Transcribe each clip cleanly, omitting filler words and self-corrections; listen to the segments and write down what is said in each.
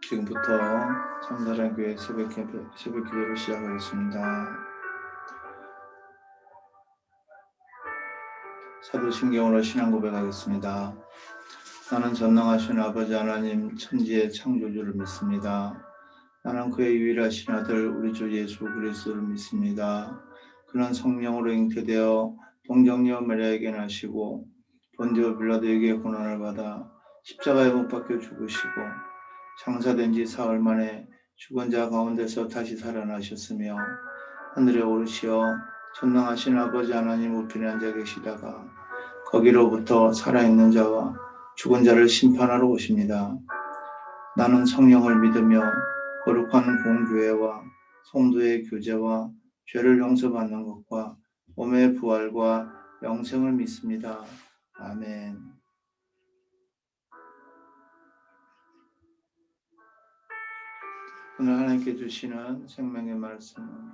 지금부터 참사랑 교회 새벽 기도를 시작하겠습니다. 사도신경으로 신앙 고백하겠습니다. 나는 전능하신 아버지 하나님 천지의 창조주를 믿습니다. 나는 그의 유일하신 아들 우리 주 예수 그리스도를 믿습니다. 그는 성령으로 잉태되어 동정녀 마리아에게 나시고 본디오 빌라도에게 고난을 받아 십자가에 못 박혀 죽으시고 장사된 지 사흘 만에 죽은 자 가운데서 다시 살아나셨으며 하늘에 오르시어 전능하신 아버지 하나님 우편에 앉아 계시다가 거기로부터 살아있는 자와 죽은 자를 심판하러 오십니다. 나는 성령을 믿으며 거룩한 공교회와 성도의 교제와 죄를 용서받는 것과 몸의 부활과 영생을 믿습니다. 아멘. 오늘 하나님께 주시는 생명의 말씀은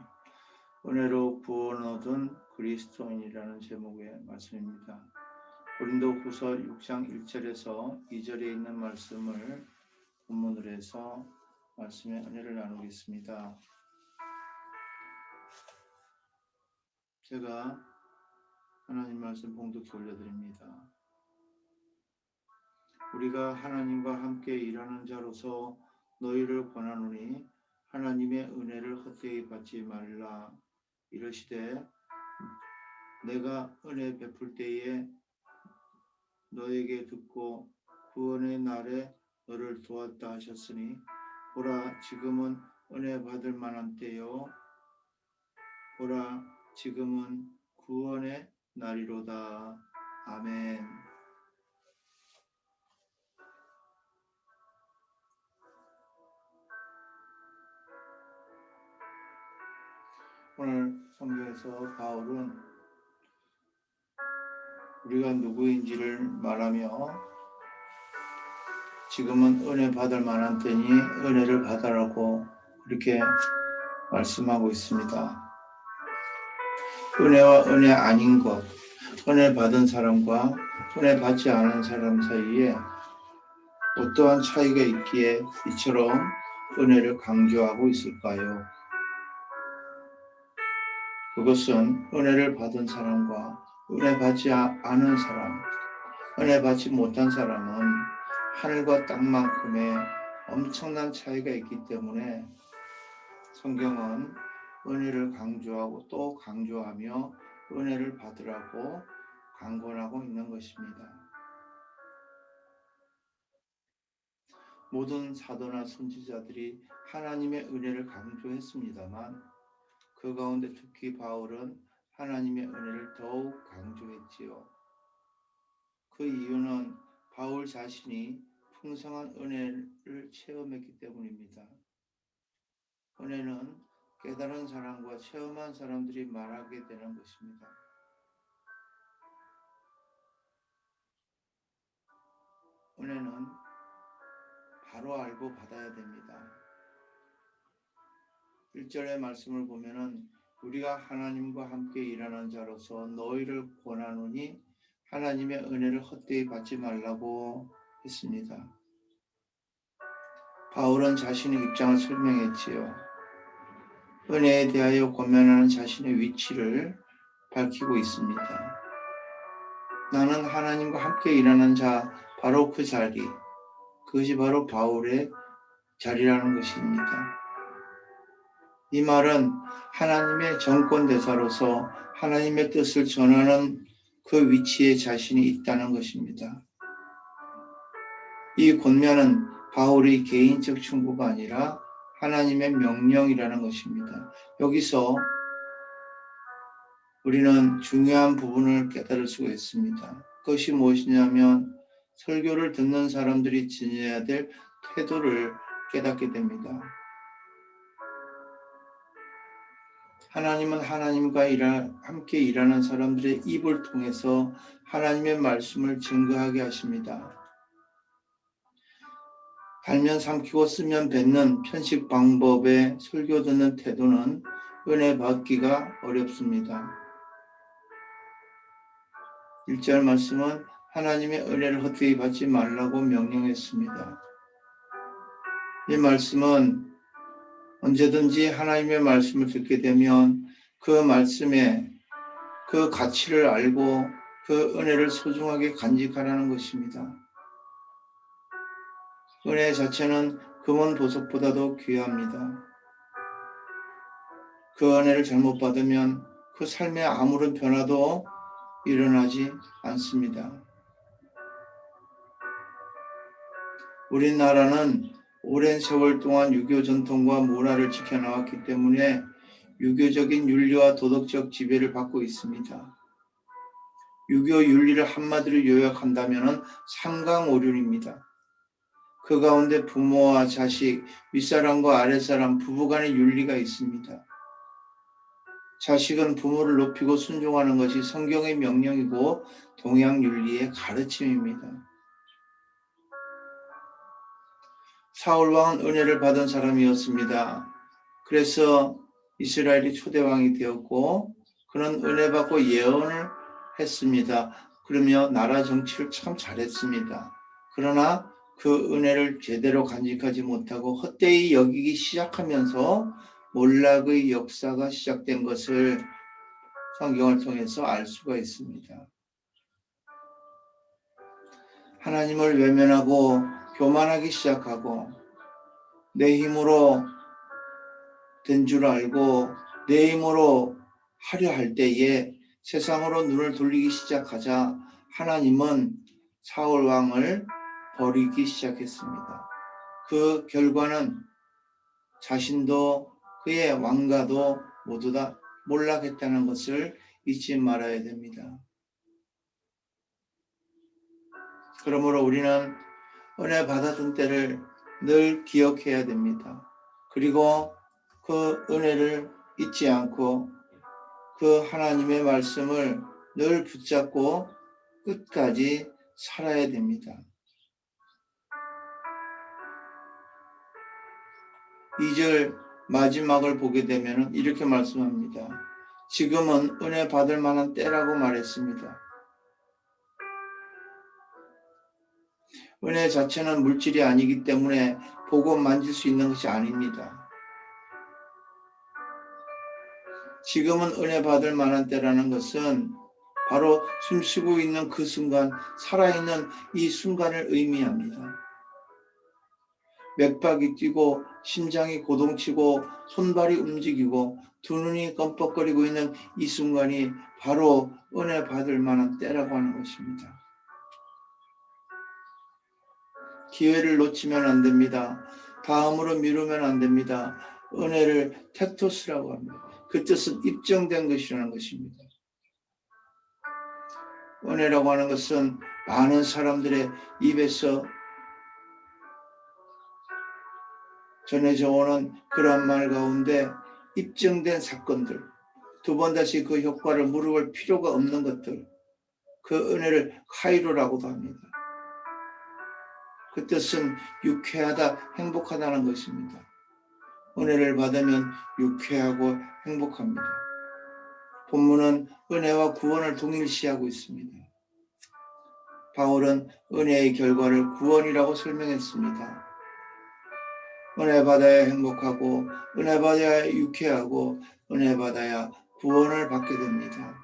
은혜로 구원 얻은 그리스도인이라는 제목의 말씀입니다. 고린도후서 6장 1절에서 2절에 있는 말씀을 본문으로 해서 말씀의 은혜를 나누겠습니다. 제가 하나님 말씀 봉독해 올려드립니다. 우리가 하나님과 함께 일하는 자로서 너희를 권하노니 하나님의 은혜를 헛되이 받지 말라. 이르시되 내가 은혜 베풀 때에 너에게 듣고 구원의 날에 너를 도왔다 하셨으니 보라 지금은 은혜 받을 만한 때요 보라 지금은 구원의 날이로다. 아멘. 오늘 성경에서 바울은 우리가 누구인지를 말하며 지금은 은혜 받을 만한 때니 은혜를 받으라고 그렇게 말씀하고 있습니다. 은혜와 은혜 아닌 것, 은혜 받은 사람과 은혜 받지 않은 사람 사이에 어떠한 차이가 있기에 이처럼 은혜를 강조하고 있을까요? 그것은 은혜를 받은 사람과 은혜 받지 않은 사람, 은혜 받지 못한 사람은 하늘과 땅만큼의 엄청난 차이가 있기 때문에 성경은 은혜를 강조하고 또 강조하며 은혜를 받으라고 강권하고 있는 것입니다. 모든 사도나 선지자들이 하나님의 은혜를 강조했습니다만 그 가운데 특히 바울은 하나님의 은혜를 더욱 강조했지요. 그 이유는 바울 자신이 풍성한 은혜를 체험했기 때문입니다. 은혜는 깨달은 사람과 체험한 사람들이 말하게 되는 것입니다. 은혜는 바로 알고 받아야 됩니다. 1절의 말씀을 보면은 우리가 하나님과 함께 일하는 자로서 너희를 권하노니 하나님의 은혜를 헛되이 받지 말라고 했습니다. 바울은 자신의 입장을 설명했지요. 은혜에 대하여 고면하는 자신의 위치를 밝히고 있습니다. 나는 하나님과 함께 일하는 자, 바로 그 자리, 그것이 바로 바울의 자리라는 것입니다. 이 말은 하나님의 정권대사로서 하나님의 뜻을 전하는 그 위치에 자신이 있다는 것입니다. 이 권면은 바울의 개인적 충고가 아니라 하나님의 명령이라는 것입니다. 여기서 우리는 중요한 부분을 깨달을 수가 있습니다. 그것이 무엇이냐면 설교를 듣는 사람들이 지녀야 될 태도를 깨닫게 됩니다. 하나님은 하나님과 함께 일하는 사람들의 입을 통해서 하나님의 말씀을 증거하게 하십니다. 달면 삼키고 쓰면 뱉는 편식 방법의 설교 듣는 태도는 은혜 받기가 어렵습니다. 1절 말씀은 하나님의 은혜를 헛되이 받지 말라고 명령했습니다. 이 말씀은 언제든지 하나님의 말씀을 듣게 되면 그 말씀에 그 가치를 알고 그 은혜를 소중하게 간직하라는 것입니다. 은혜 자체는 금은 보석보다도 귀합니다. 그 은혜를 잘못 받으면 그 삶에 아무런 변화도 일어나지 않습니다. 우리나라는 오랜 세월 동안 유교 전통과 문화를 지켜나왔기 때문에 유교적인 윤리와 도덕적 지배를 받고 있습니다. 유교 윤리를 한마디로 요약한다면 삼강오륜입니다. 그 가운데 부모와 자식, 윗사람과 아랫사람, 부부간의 윤리가 있습니다. 자식은 부모를 높이고 순종하는 것이 성경의 명령이고 동양 윤리의 가르침입니다. 사울왕은 은혜를 받은 사람이었습니다. 그래서 이스라엘이 초대왕이 되었고 그는 은혜 받고 예언을 했습니다. 그러며 나라 정치를 참 잘했습니다. 그러나 그 은혜를 제대로 간직하지 못하고 헛되이 여기기 시작하면서 몰락의 역사가 시작된 것을 성경을 통해서 알 수가 있습니다. 하나님을 외면하고 교만하기 시작하고 내 힘으로 된 줄 알고 내 힘으로 하려 할 때에 세상으로 눈을 돌리기 시작하자 하나님은 사울 왕을 버리기 시작했습니다. 그 결과는 자신도 그의 왕가도 모두 다 몰락했다는 것을 잊지 말아야 됩니다. 그러므로 우리는 은혜 받았던 때를 늘 기억해야 됩니다. 그리고 그 은혜를 잊지 않고 그 하나님의 말씀을 늘 붙잡고 끝까지 살아야 됩니다. 2절 마지막을 보게 되면 이렇게 말씀합니다. 지금은 은혜 받을 만한 때라고 말했습니다. 은혜 자체는 물질이 아니기 때문에 보고 만질 수 있는 것이 아닙니다. 지금은 은혜 받을 만한 때라는 것은 바로 숨쉬고 있는 그 순간, 살아있는 이 순간을 의미합니다. 맥박이 뛰고 심장이 고동치고 손발이 움직이고 두 눈이 껌뻑거리고 있는 이 순간이 바로 은혜 받을 만한 때라고 하는 것입니다. 기회를 놓치면 안 됩니다. 다음으로 미루면 안 됩니다. 은혜를 텍토스라고 합니다. 그 뜻은 입증된 것이라는 것입니다. 은혜라고 하는 것은 많은 사람들의 입에서 전해져 오는 그런 말 가운데 입증된 사건들, 두 번 다시 그 효과를 물어볼 필요가 없는 것들, 그 은혜를 카이로라고도 합니다. 그 뜻은 유쾌하다, 행복하다는 것입니다. 은혜를 받으면 유쾌하고 행복합니다. 본문은 은혜와 구원을 동일시하고 있습니다. 바울은 은혜의 결과를 구원이라고 설명했습니다. 은혜 받아야 행복하고 은혜 받아야 유쾌하고 은혜 받아야 구원을 받게 됩니다.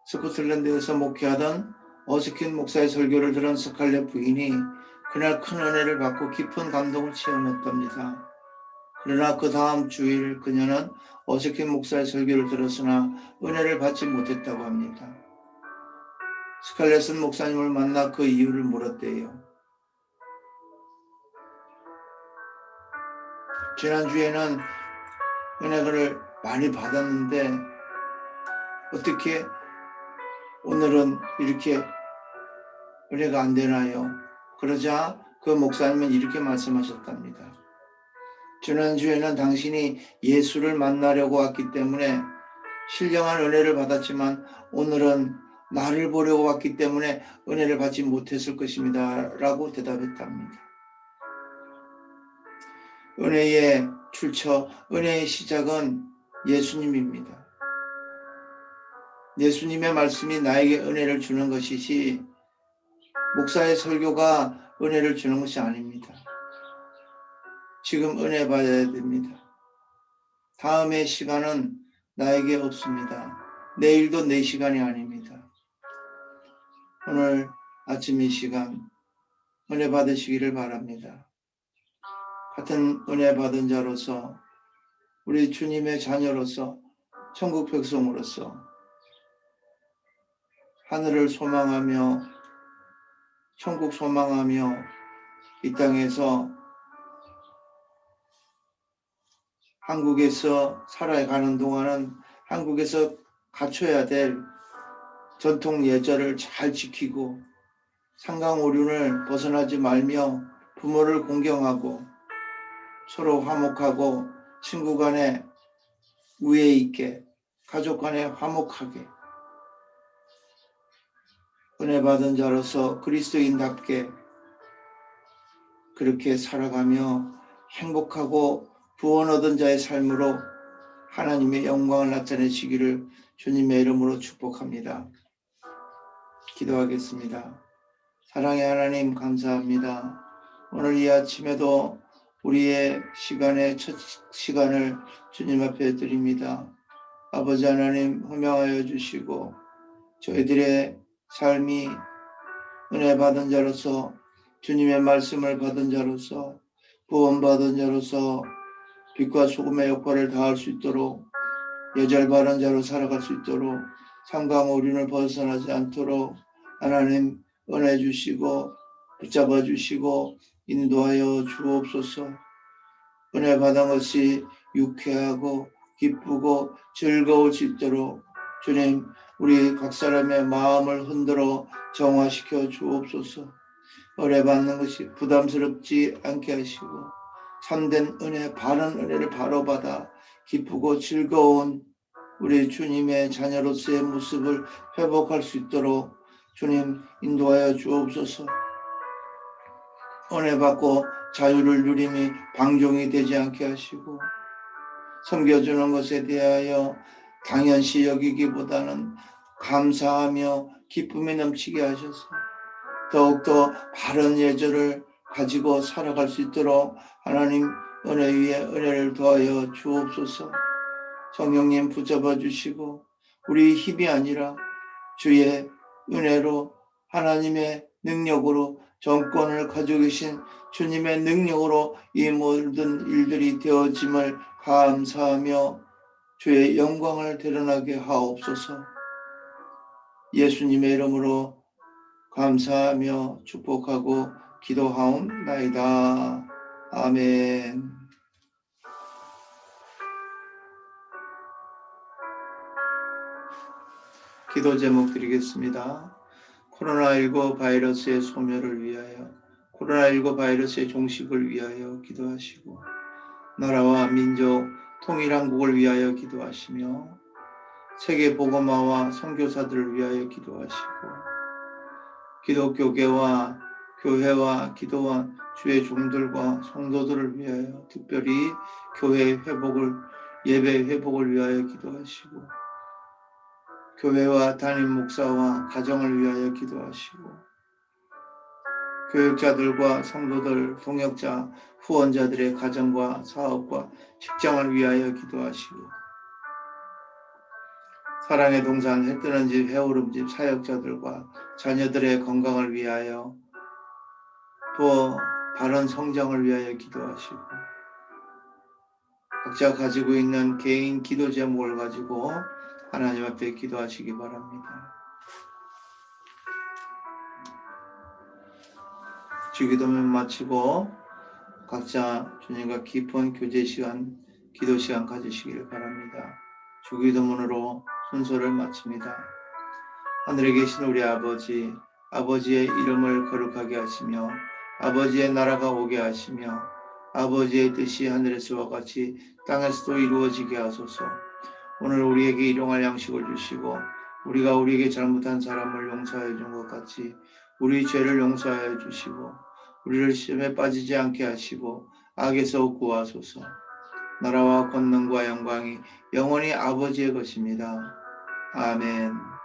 스코틀랜드에서 목회하던 어스킨 목사의 설교를 들은 스칼렛 부인이 그날 큰 은혜를 받고 깊은 감동을 체험했답니다. 그러나 그 다음 주일 그녀는 어스킨 목사의 설교를 들었으나 은혜를 받지 못했다고 합니다. 스칼렛은 목사님을 만나 그 이유를 물었대요. 지난주에는 은혜를 많이 받았는데 어떻게 오늘은 이렇게 은혜가 안 되나요? 그러자 그 목사님은 이렇게 말씀하셨답니다. 지난주에는 당신이 예수를 만나려고 왔기 때문에 신령한 은혜를 받았지만 오늘은 나를 보려고 왔기 때문에 은혜를 받지 못했을 것입니다. 라고 대답했답니다. 은혜의 출처, 은혜의 시작은 예수님입니다. 예수님의 말씀이 나에게 은혜를 주는 것이지 목사의 설교가 은혜를 주는 것이 아닙니다. 지금 은혜 받아야 됩니다. 다음의 시간은 나에게 없습니다. 내일도 내 시간이 아닙니다. 오늘 아침 이 시간 은혜 받으시기를 바랍니다. 같은 은혜 받은 자로서 우리 주님의 자녀로서 천국 백성으로서 하늘을 소망하며 천국 소망하며 이 땅에서 한국에서 살아가는 동안은 한국에서 갖춰야 될 전통 예절을 잘 지키고 상강오륜을 벗어나지 말며 부모를 공경하고 서로 화목하고 친구 간에 우애 있게 가족 간에 화목하게 은혜 받은 자로서 그리스도인답게 그렇게 살아가며 행복하고 구원 얻은 자의 삶으로 하나님의 영광을 나타내시기를 주님의 이름으로 축복합니다. 기도하겠습니다. 사랑의 하나님 감사합니다. 오늘 이 아침에도 우리의 첫 시간을 주님 앞에 드립니다. 아버지 하나님 허명하여 주시고 저희들의 삶이 은혜 받은 자로서 주님의 말씀을 받은 자로서 구원받은 자로서 빛과 소금의 역할을 다할 수 있도록 예절 바른 자로 살아갈 수 있도록 상강오륜을 벗어나지 않도록 하나님 은혜 주시고 붙잡아 주시고 인도하여 주옵소서. 은혜 받은 것이 유쾌하고 기쁘고 즐거울 수 있도록 주님 우리 각 사람의 마음을 흔들어 정화시켜 주옵소서. 은혜 받는 것이 부담스럽지 않게 하시고 참된 은혜, 바른 은혜를 바로 받아 기쁘고 즐거운 우리 주님의 자녀로서의 모습을 회복할 수 있도록 주님 인도하여 주옵소서. 은혜 받고 자유를 누림이 방종이 되지 않게 하시고 섬겨주는 것에 대하여 당연시 여기기보다는 감사하며 기쁨이 넘치게 하셔서 더욱더 바른 예절을 가지고 살아갈 수 있도록 하나님 은혜 위에 은혜를 더하여 주옵소서. 성령님 붙잡아 주시고 우리 힘이 아니라 주의 은혜로 하나님의 능력으로 정권을 가지고 계신 주님의 능력으로 이 모든 일들이 되어짐을 감사하며 주의 영광을 드러나게 하옵소서. 예수님의 이름으로 감사하며 축복하고 기도하옵나이다. 아멘. 기도 제목 드리겠습니다. 코로나19 바이러스의 소멸을 위하여, 코로나19 바이러스의 종식을 위하여 기도하시고 나라와 민족 통일한국을 위하여 기도하시며 세계 복음화와 선교사들을 위하여 기도하시고 기독교계와 교회와 기도원 주의 종들과 성도들을 위하여 특별히 교회 회복을 예배 회복을 위하여 기도하시고 교회와 담임 목사와 가정을 위하여 기도하시고 교육자들과 성도들, 동역자, 후원자들의 가정과 사업과 직장을 위하여 기도하시고 사랑의 동산 해뜨는 집 해오름집 사역자들과 자녀들의 건강을 위하여 또 바른 성장을 위하여 기도하시고 각자 가지고 있는 개인 기도 제목을 가지고 하나님 앞에 기도하시기 바랍니다. 주기도문 마치고 각자 주님과 깊은 교제 시간, 기도 시간 가지시기를 바랍니다. 주기도문으로 순서를 마칩니다. 하늘에 계신 우리 아버지, 아버지의 이름을 거룩하게 하시며 아버지의 나라가 오게 하시며 아버지의 뜻이 하늘에서와 같이 땅에서도 이루어지게 하소서. 오늘 우리에게 일용할 양식을 주시고 우리가 우리에게 잘못한 사람을 용서하여 준 것 같이 우리 죄를 용서하여 주시고 우리를 시험에 빠지지 않게 하시고 악에서 구하소서. 나라와 권능과 영광이 영원히 아버지의 것입니다. 아멘.